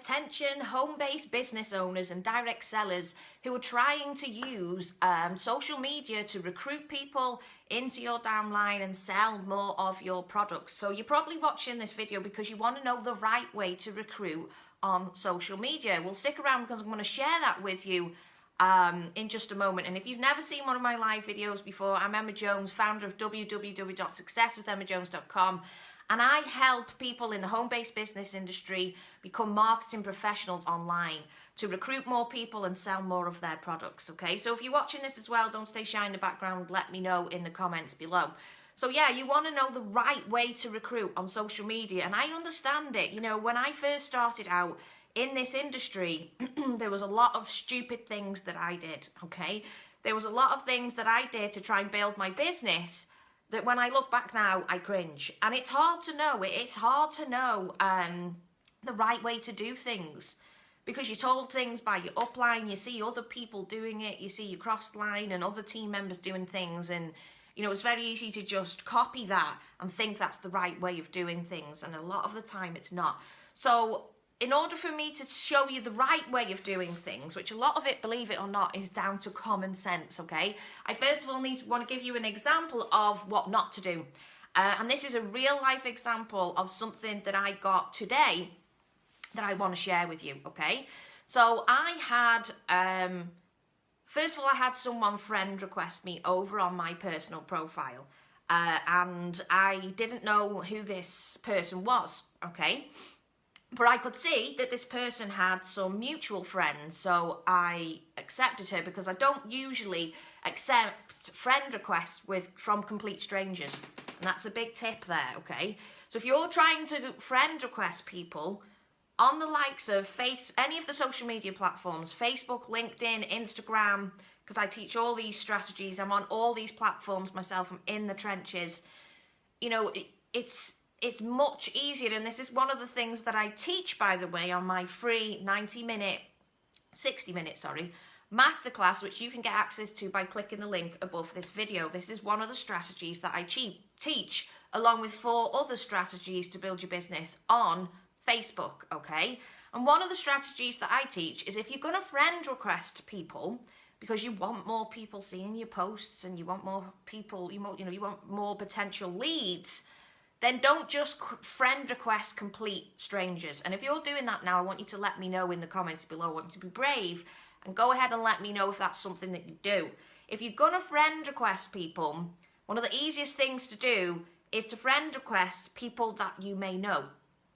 attention home-based business owners and direct sellers who are trying to use social media to recruit people into your downline and sell more of your products. So you're probably watching this video because you want to know the right way to recruit on social media. Well, stick around because I'm going to share that with you in just a moment. And if you've never seen one of my live videos before, I'm Emma Jones, founder of www.successwithemmajones.com. And I help people in the home-based business industry become marketing professionals online to recruit more people and sell more of their products, okay? So if you're watching this as well, don't stay shy in the background. Let me know in the comments below. So yeah, you want to know the right way to recruit on social media. And I understand it. You know, when I first started out in this industry, there was a lot of stupid things that I did, okay? There was a lot of things that I did to try and build my business that when I look back now, I cringe. And it's hard to know. It's hard to know the right way to do things because you're told things by your upline. You see other people doing it. You see your cross line and other team members doing things. And, you know, it's very easy to just copy that and think that's the right way of doing things. And a lot of the time it's not. So in order for me to show you the right way of doing things, which a lot of it, believe it or not, is down to common sense, okay? I first of all want to give you an example of what not to do. And this is a real life example of something that I got today that I want to share with you, okay? So I had, first of all, I had someone friend request me over on my personal profile. And I didn't know who this person was, okay? But I could see that this person had some mutual friends, so I accepted her because I don't usually accept friend requests from complete strangers. And that's a big tip there, okay? So if you're trying to friend request people on the likes of any of the social media platforms, Facebook, LinkedIn, Instagram, because I teach all these strategies, I'm on all these platforms myself, I'm in the trenches, you know, it's much easier, and this is one of the things that I teach, by the way, on my free 60-minute masterclass, which you can get access to by clicking the link above this video. This is one of the strategies that I teach, along with 4 other strategies to build your business on Facebook, okay? And one of the strategies that I teach is if you're going to friend request people, because you want more people seeing your posts and you want more people, you want more potential leads, then don't just friend request complete strangers. And if you're doing that now, I want you to let me know in the comments below. I want you to be brave and go ahead and let me know if that's something that you do. If you're going to friend request people, one of the easiest things to do is to friend request people that you may know,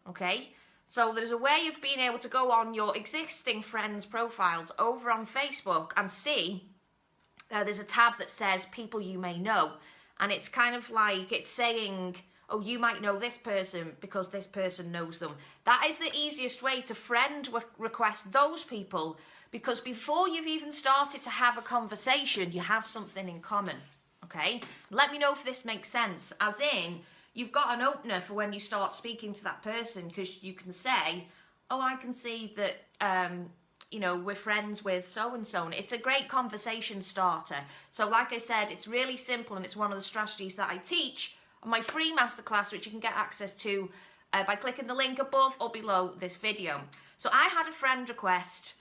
okay? So there's a way of being able to go on your existing friends' profiles over on Facebook and see there's a tab that says people you may know. And it's kind of like it's saying, oh, you might know this person because this person knows them. That is the easiest way to friend request those people, because before you've even started to have a conversation, you have something in common, okay? Let me know if this makes sense, as in, you've got an opener for when you start speaking to that person, because you can say, oh, I can see that, you know, we're friends with so-and-so. And it's a great conversation starter. So like I said, it's really simple, and it's one of the strategies that I teach on my free masterclass, which you can get access to by clicking the link above or below this video. So I had a friend request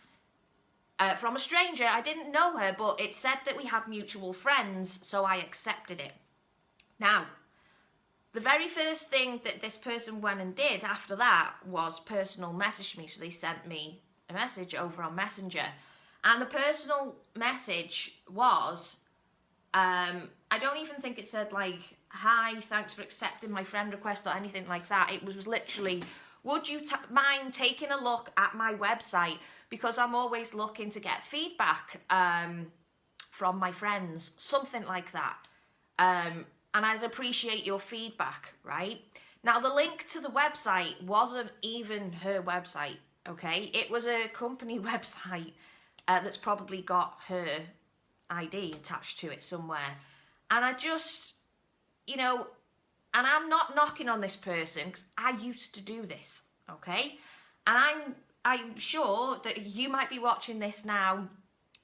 from a stranger. I didn't know her, but it said that we had mutual friends, so I accepted it. Now, the very first thing that this person went and did after that was personal message me. So they sent me a message over on Messenger. And the personal message was, I don't even think it said like, hi, thanks for accepting my friend request or anything like that. It was literally, would you mind taking a look at my website, because I'm always looking to get feedback from my friends, something like that. And I'd appreciate your feedback, right? Now, the link to the website wasn't even her website, okay? It was a company website that's probably got her ID attached to it somewhere. And I just, you know, and I'm not knocking on this person, because I used to do this, okay? And I'm sure that you might be watching this now,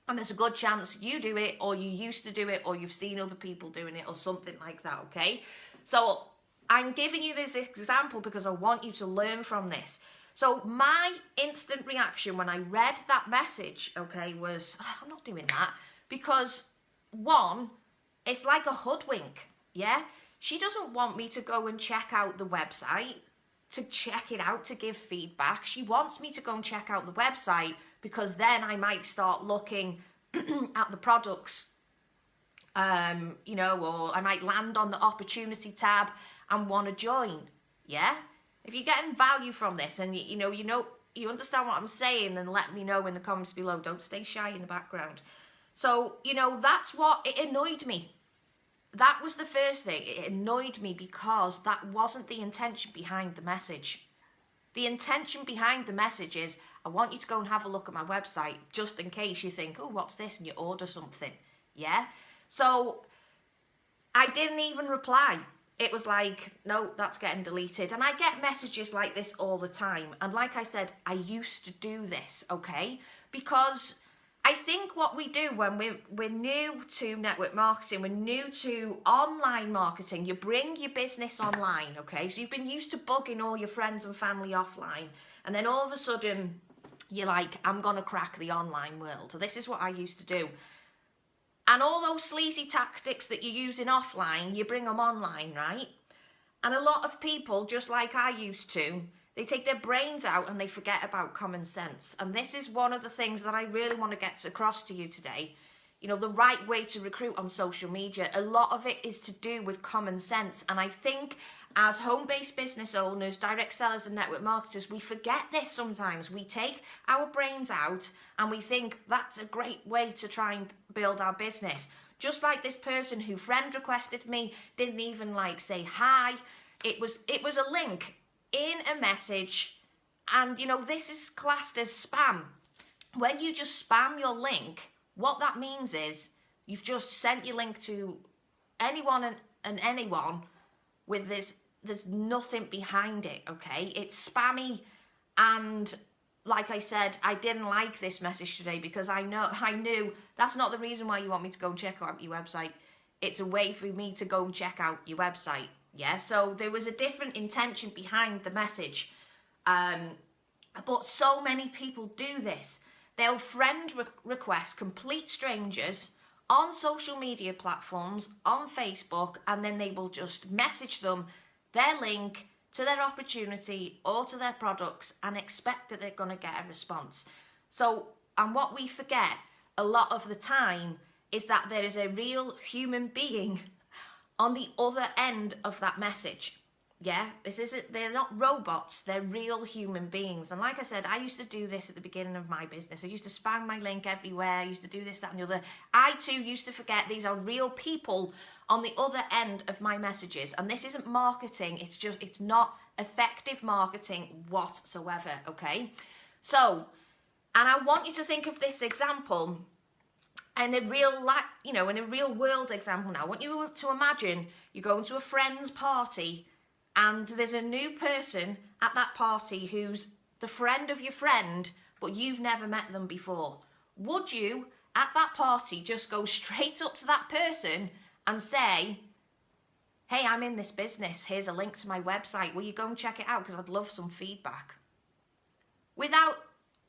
and there's a good chance you do it, or you used to do it, or you've seen other people doing it, or something like that, okay? So I'm giving you this example because I want you to learn from this. So my instant reaction when I read that message, okay, was, oh, I'm not doing that. Because one, it's like a hoodwink, yeah? She doesn't want me to go and check out the website, to check it out, to give feedback. She wants me to go and check out the website because then I might start looking at the products, you know, or I might land on the opportunity tab and want to join, yeah? If you're getting value from this and you understand what I'm saying, then let me know in the comments below. Don't stay shy in the background. So, you know, that's what, it annoyed me. That was the first thing. It annoyed me because that wasn't the intention behind the message. The intention behind the message is, I want you to go and have a look at my website, just in case you think, oh, what's this? And you order something, yeah? So I didn't even reply. It was like, no, that's getting deleted. And I get messages like this all the time. And like I said, I used to do this, okay? Because I think what we do when we're new to network marketing, we're new to online marketing, you bring your business online, okay? So you've been used to bugging all your friends and family offline. And then all of a sudden, you're like, I'm going to crack the online world. So this is what I used to do. And all those sleazy tactics that you're using offline, you bring them online, right? And a lot of people, just like I used to, they take their brains out and they forget about common sense. And this is one of the things that I really want to get across to you today. You know, the right way to recruit on social media, a lot of it is to do with common sense. And I think as home-based business owners, direct sellers and network marketers, we forget this sometimes. We take our brains out and we think that's a great way to try and build our business. Just like this person who friend requested me, didn't even like say hi. It was a link in a message, and you know, this is classed as spam. When you just spam your link, what that means is you've just sent your link to anyone and anyone with there's nothing behind it, okay? It's spammy, and like I said, I didn't like this message today because I knew that's not the reason why you want me to go and check out your website. It's a way for me to go and check out your website. Yeah, so there was a different intention behind the message. But so many people do this. They'll friend request complete strangers on social media platforms, on Facebook, and then they will just message them their link to their opportunity or to their products and expect that they're going to get a response. So, and what we forget a lot of the time is that there is a real human being on the other end of that message. Yeah, they're not robots, they're real human beings. And like I said, I used to do this at the beginning of my business. I used to spam my link everywhere. I used to do this, that, and the other. I too used to forget these are real people on the other end of my messages. And this isn't marketing, it's not effective marketing whatsoever, okay? So, and I want you to think of this example in a real world example now. I want you to imagine you're going to a friend's party and there's a new person at that party who's the friend of your friend, but you've never met them before. Would you, at that party, just go straight up to that person and say, hey, I'm in this business, here's a link to my website, will you go and check it out because I'd love some feedback? Without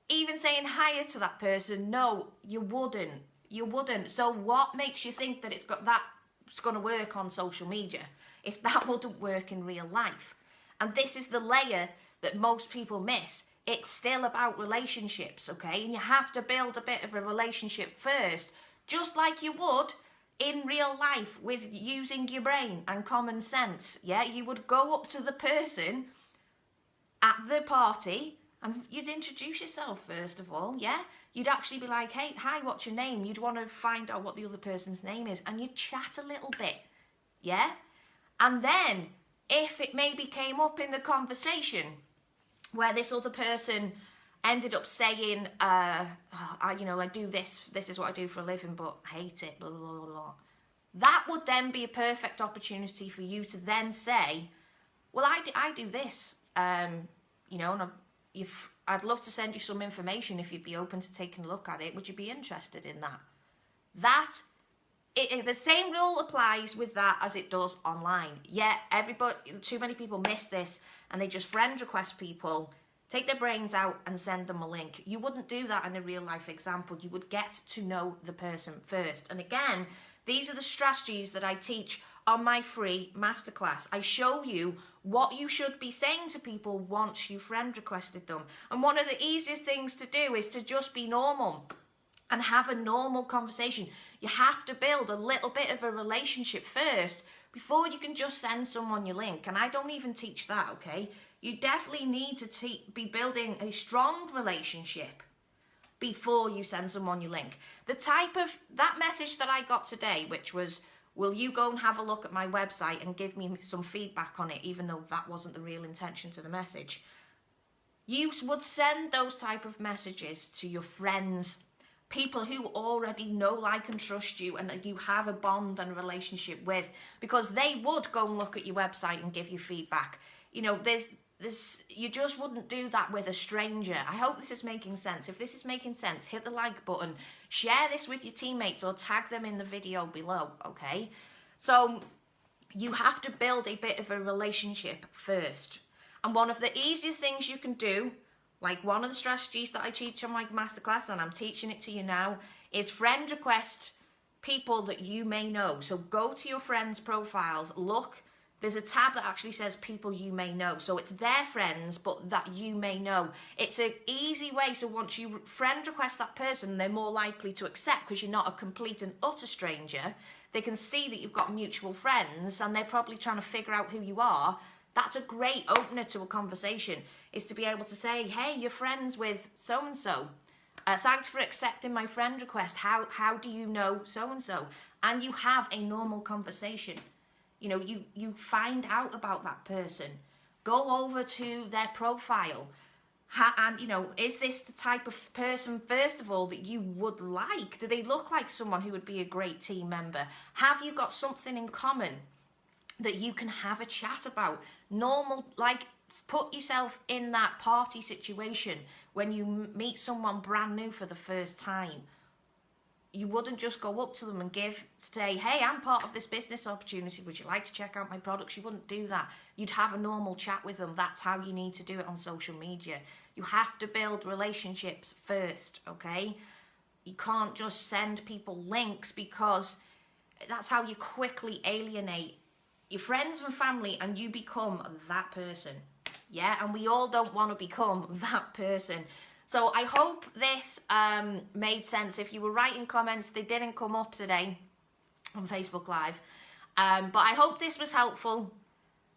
even saying hi to that person? No, you wouldn't. You wouldn't. So what makes you think that that's going to work on social media if that wouldn't work in real life? And this is the layer that most people miss. It's still about relationships, okay? And you have to build a bit of a relationship first, just like you would in real life with using your brain and common sense. Yeah, you would go up to the person at the party and you'd introduce yourself first of all, yeah? You'd actually be like, hey, hi, what's your name? You'd want to find out what the other person's name is and you'd chat a little bit, yeah? And then, if it maybe came up in the conversation where this other person ended up saying, I do this is what I do for a living, but I hate it, blah, blah, blah, blah. That would then be a perfect opportunity for you to then say, well, I do this, and I'd love to send you some information if you'd be open to taking a look at it. Would you be interested in that? The same rule applies with that as it does online. Yeah, too many people miss this and they just friend request people take their brains out and send them a link. You wouldn't do that in a real life example. You would get to know the person first. And again, these are the strategies that I teach on my free masterclass. I show you what you should be saying to people once you friend requested them. And one of the easiest things to do is to just be normal and have a normal conversation. You have to build a little bit of a relationship first before you can just send someone your link. And I don't even teach that, okay? You definitely need to be building a strong relationship before you send someone your link. The type of, that message that I got today, which was, will you go and have a look at my website and give me some feedback on it, even though that wasn't the real intention to the message. You would send those type of messages to your friends, people who already know, like, and trust you, and you have a bond and a relationship with, because they would go and look at your website and give you feedback. You know, you just wouldn't do that with a stranger. I hope this is making sense. If this is making sense, hit the like button, share this with your teammates, or tag them in the video below, okay? So you have to build a bit of a relationship first. And one of the easiest things you can do, like one of the strategies that I teach on my masterclass, and I'm teaching it to you now, is friend request people that you may know. So go to your friends' profiles, look, there's a tab that actually says people you may know. So it's their friends, but that you may know. It's an easy way. So once you friend request that person, they're more likely to accept because you're not a complete and utter stranger. They can see that you've got mutual friends and they're probably trying to figure out who you are. That's a great opener to a conversation, is to be able to say, hey, you're friends with so-and-so. Thanks for accepting my friend request. How do you know so-and-so? And you have a normal conversation. You know, you find out about that person. Go over to their profile. And, you know, is this the type of person, first of all, that you would like? Do they look like someone who would be a great team member? Have you got something in common that you can have a chat about? Normal, like, put yourself in that party situation when you meet someone brand new for the first time. You wouldn't just go up to them and say, hey, I'm part of this business opportunity. Would you like to check out my products? You wouldn't do that. You'd have a normal chat with them. That's how you need to do it on social media. You have to build relationships first, okay? You can't just send people links, because that's how you quickly alienate your friends and family and you become that person. Yeah, and we all don't want to become that person. So I hope this made sense. If you were writing comments, they didn't come up today on Facebook Live. But I hope this was helpful.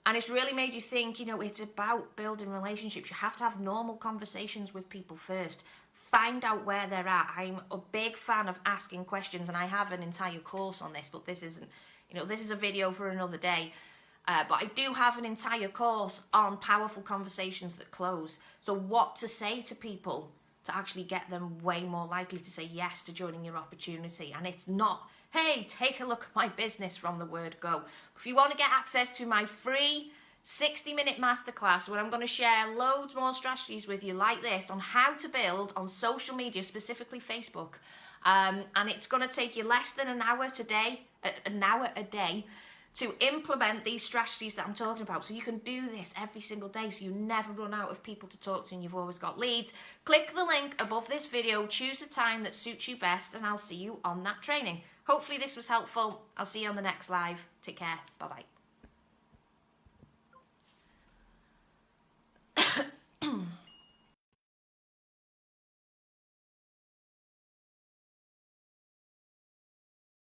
And it's really made you think, you know, it's about building relationships. You have to have normal conversations with people first. Find out where they're at. I'm a big fan of asking questions, and I have an entire course on this, but this isn't, you know, this is a video for another day. But I do have an entire course on powerful conversations that close. So what to say to people to actually get them way more likely to say yes to joining your opportunity. And it's not, hey, take a look at my business from the word go. If you want to get access to my free 60-minute masterclass, where I'm going to share loads more strategies with you like this on how to build on social media, specifically Facebook. And it's going to take you less than an hour a day to implement these strategies that I'm talking about. So you can do this every single day, so you never run out of people to talk to and you've always got leads. Click the link above this video, choose a time that suits you best, and I'll see you on that training. Hopefully this was helpful. I'll see you on the next live. Take care. Bye-bye.